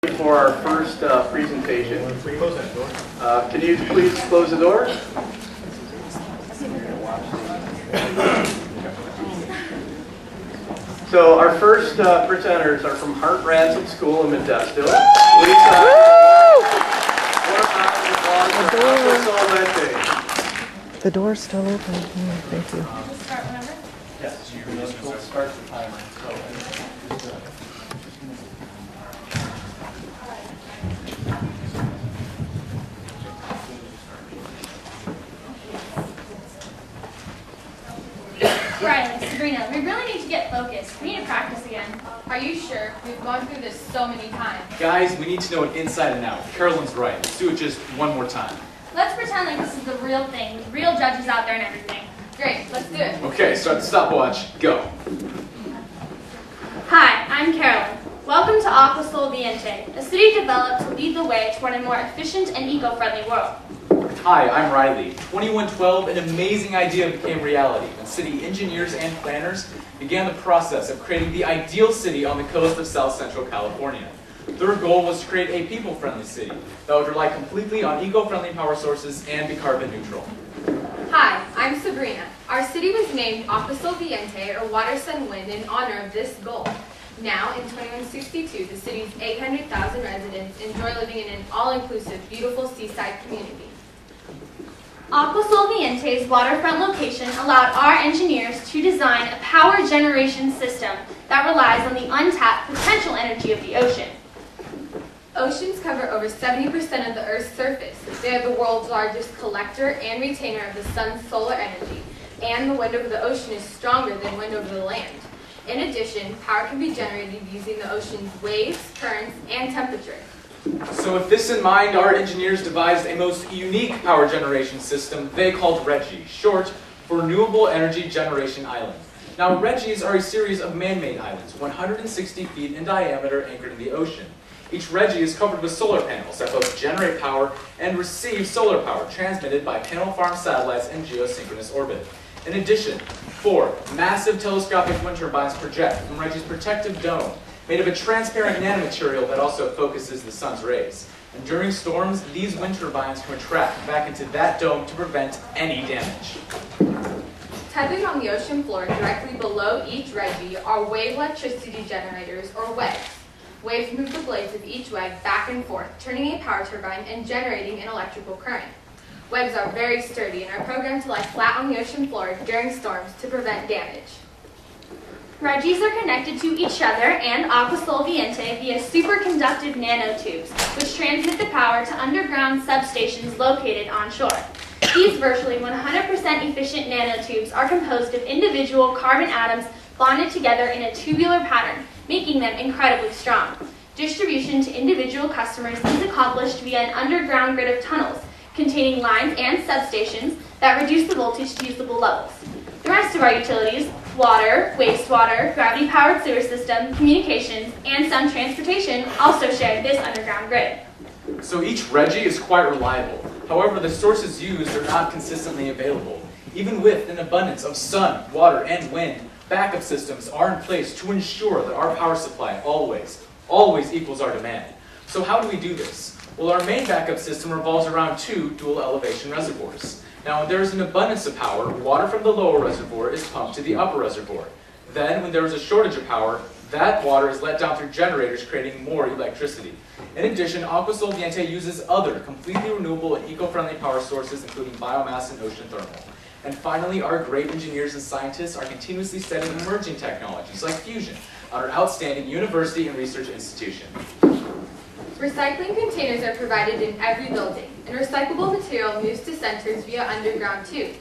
For our first presentation. Can you please close the door? So our first presenters are from Hart Ransom School in Modesto. The door's still open. Thank you. We'll start whenever? Yes, we'll start the timer. Riley, Sabrina, we really need to get focused. We need to practice again. Are you sure? We've gone through this so many times. Guys, we need to know it inside and out. Carolyn's right. Let's do it just one more time. Let's pretend like this is the real thing, with real judges out there and everything. Great, let's do it. Okay, start the stopwatch. Go. Hi, I'm Carolyn. Welcome to Aqua-Sol-Viente, a city developed to lead the way toward a more efficient and eco-friendly world. Hi, I'm Riley. 2112, an amazing idea became reality when city engineers and planners began the process of creating the ideal city on the coast of South Central California. Their goal was to create a people-friendly city that would rely completely on eco-friendly power sources and be carbon neutral. Hi, I'm Sabrina. Our city was named Aqua-Sol-Viente, or Water, Sun, Wind, in honor of this goal. Now, in 2162, the city's 800,000 residents enjoy living in an all-inclusive, beautiful seaside community. Aqua-Sol-Viente's waterfront location allowed our engineers to design a power generation system that relies on the untapped potential energy of the ocean. Oceans cover over 70% of the Earth's surface. They are the world's largest collector and retainer of the sun's solar energy, and the wind over the ocean is stronger than wind over the land. In addition, power can be generated using the ocean's waves, currents, and temperature. So with this in mind, our engineers devised a most unique power generation system they called RGGI, short for Renewable Energy Generation Island. Now, RGGIs are a series of man-made islands, 160 feet in diameter, anchored in the ocean. Each RGGI is covered with solar panels that both generate power and receive solar power transmitted by panel farm satellites in geosynchronous orbit. In addition, 4 massive telescopic wind turbines project from RGGI's protective dome, made of a transparent nanomaterial that also focuses the sun's rays. And during storms, these wind turbines can retract back into that dome to prevent any damage. Tethered on the ocean floor directly below each RGGI are wave electricity generators, or WEGs. Waves move the blades of each WEG back and forth, turning a power turbine and generating an electrical current. WEGs are very sturdy and are programmed to lie flat on the ocean floor during storms to prevent damage. RGGIs are connected to each other and Aqua-Sol-Viente via superconductive nanotubes, which transmit the power to underground substations located onshore. These virtually 100% efficient nanotubes are composed of individual carbon atoms bonded together in a tubular pattern, making them incredibly strong. Distribution to individual customers is accomplished via an underground grid of tunnels containing lines and substations that reduce the voltage to usable levels. The rest of our utilities, water, wastewater, gravity-powered sewer system, communications, and some transportation also share this underground grid. So each RGGI is quite reliable. However, the sources used are not consistently available. Even with an abundance of sun, water, and wind, backup systems are in place to ensure that our power supply always equals our demand. So how do we do this? Well, our main backup system revolves around 2 dual elevation reservoirs. Now, when there is an abundance of power, water from the lower reservoir is pumped to the upper reservoir. Then, when there is a shortage of power, that water is let down through generators, creating more electricity. In addition, Aqua-Sol-Viente uses other completely renewable and eco-friendly power sources, including biomass and ocean thermal. And finally, our great engineers and scientists are continuously studying emerging technologies like fusion at our outstanding university and research institution. Recycling containers are provided in every building, and recyclable material moves to centers via underground tubes.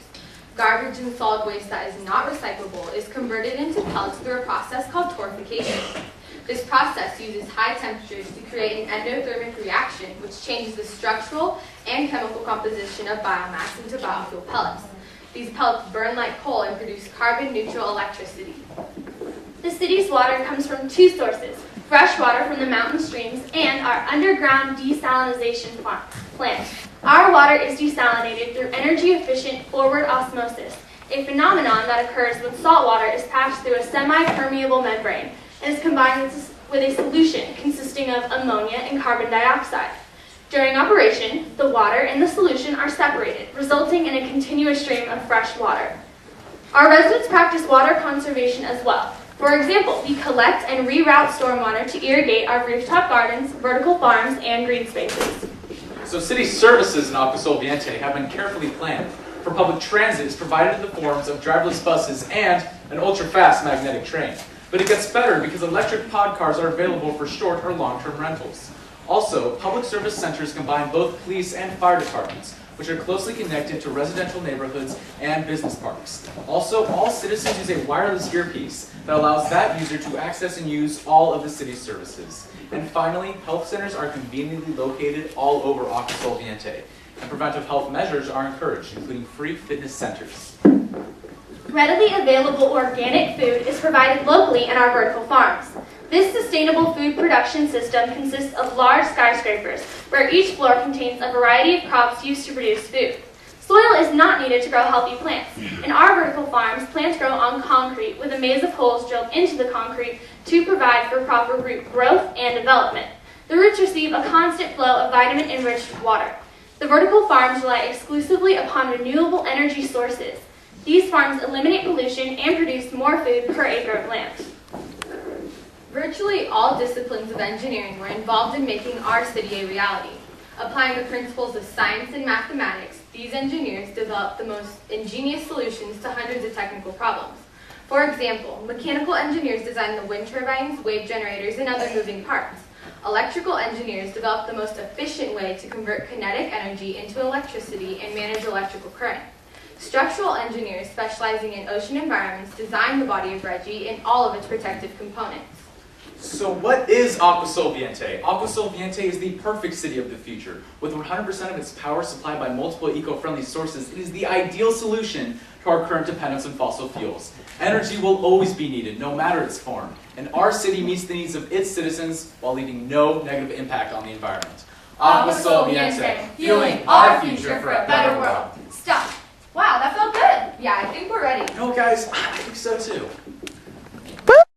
Garbage and solid waste that is not recyclable is converted into pellets through a process called torrefication. This process uses high temperatures to create an endothermic reaction, which changes the structural and chemical composition of biomass into biofuel pellets. These pellets burn like coal and produce carbon-neutral electricity. The city's water comes from 2 sources: fresh water from the mountain streams and our underground desalination plant. Our water is desalinated through energy-efficient forward osmosis, a phenomenon that occurs when salt water is passed through a semi-permeable membrane and is combined with a solution consisting consisting of ammonia and carbon dioxide. During operation, the water and the solution are separated, resulting in a continuous stream of fresh water. Our residents practice water conservation as well. For example, we collect and reroute stormwater to irrigate our rooftop gardens, vertical farms, and green spaces. So city services in Aqua-Sol-Viente have been carefully planned. For public transit is provided in the forms of driverless buses and an ultra-fast magnetic train. But it gets better because electric pod cars are available for short or long-term rentals. Also, public service centers combine both police and fire departments, which are closely connected to residential neighborhoods and business parks. Also, all citizens use a wireless earpiece that allows that user to access and use all of the city's services. And finally, health centers are conveniently located all over Aqua-Sol-Viente, and preventive health measures are encouraged, including free fitness centers. Readily available organic food is provided locally in our vertical farms. This sustainable food production system consists of large skyscrapers, where each floor contains a variety of crops used to produce food. Soil is not needed to grow healthy plants. In our vertical farms, plants grow on concrete with a maze of holes drilled into the concrete to provide for proper root growth and development. The roots receive a constant flow of vitamin-enriched water. The vertical farms rely exclusively upon renewable energy sources. These farms eliminate pollution and produce more food per acre of land. Virtually all disciplines of engineering were involved in making our city a reality. Applying the principles of science and mathematics, these engineers developed the most ingenious solutions to hundreds of technical problems. For example, mechanical engineers designed the wind turbines, wave generators, and other moving parts. Electrical engineers developed the most efficient way to convert kinetic energy into electricity and manage electrical current. Structural engineers specializing in ocean environments designed the body of Reggie and all of its protective components. So what is Aqua-Sol-Viente? Aqua-Sol-Viente is the perfect city of the future. With 100% of its power supplied by multiple eco-friendly sources, it is the ideal solution to our current dependence on fossil fuels. Energy will always be needed, no matter its form, and our city meets the needs of its citizens while leaving no negative impact on the environment. Aqua-Sol-Viente, fueling our future for a better world. Stop. Wow, that felt good. Yeah, I think we're ready. No, guys, I think so too.